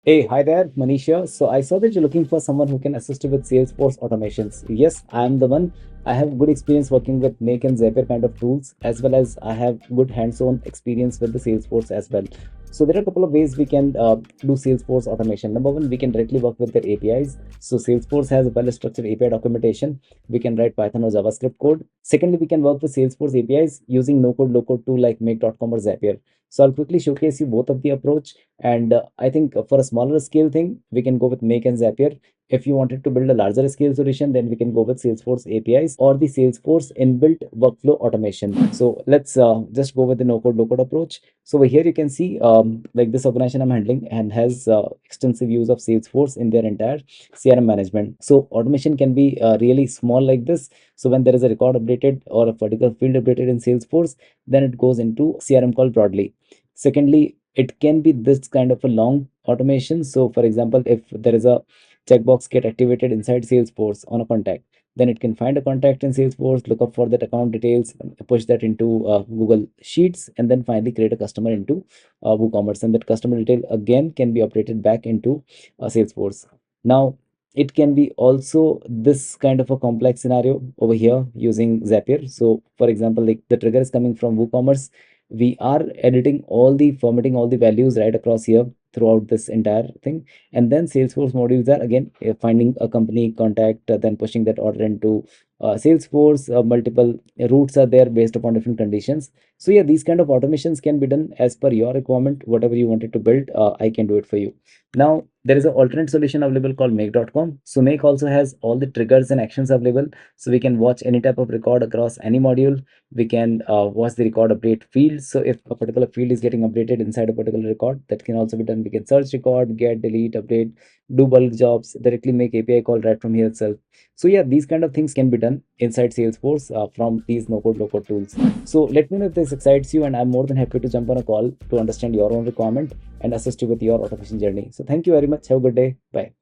Hey, hi there, Manisha. So I saw that you're looking for someone who can assist you with Salesforce automations. Yes, I am the one. I have good experience working with Make and Zapier kind of tools, as well as I have good hands-on experience with the Salesforce as well. So there are a couple of ways we can do Salesforce automation. Number one, we can directly work with their APIs. So Salesforce has a well-structured API documentation. We can write Python or JavaScript code. Secondly, we can work with Salesforce APIs using no-code, low-code tool like Make.com or Zapier. So I'll quickly showcase you both of the approach. And I think for a smaller scale thing, we can go with Make and Zapier. If you wanted to build a larger scale solution, then we can go with Salesforce APIs or the Salesforce inbuilt workflow automation. So let's just go with the no code, low code approach. So over here you can see like this organization I'm handling and has extensive use of Salesforce in their entire CRM management. So automation can be really small like this. So when there is a record updated or a particular field updated in Salesforce, then it goes into CRM call broadly. Secondly, it can be this kind of a long automation. So for example, if there is a checkbox get activated inside Salesforce on a contact, then it can find a contact in Salesforce, look up for that account details, push that into Google Sheets, and then finally create a customer into WooCommerce, and that customer detail again can be updated back into Salesforce. Now it can be also this kind of a complex scenario over here using Zapier. So for example, like the trigger is coming from WooCommerce, we are editing all the formatting all the values right across here throughout this entire thing, and then Salesforce modules are again finding a company contact, then pushing that order into Salesforce. Multiple routes are there based upon different conditions. So yeah, these kind of automations can be done as per your requirement. Whatever you wanted to build, I can do it for you. Now there is an alternate solution available called Make.com. So Make also has all the triggers and actions available, so we can watch any type of record across any module. We can watch the record update field. So if a particular field is getting updated inside a particular record, that can also be done. We can search record, get, delete, update, do bulk jobs, directly make API call right from here itself. So yeah, these kind of things can be done inside Salesforce from these no code low code tools. So let me know if this excites you, and I'm more than happy to jump on a call to understand your own requirement and assist you with your automation journey. So thank you very much. Have a good day. Bye.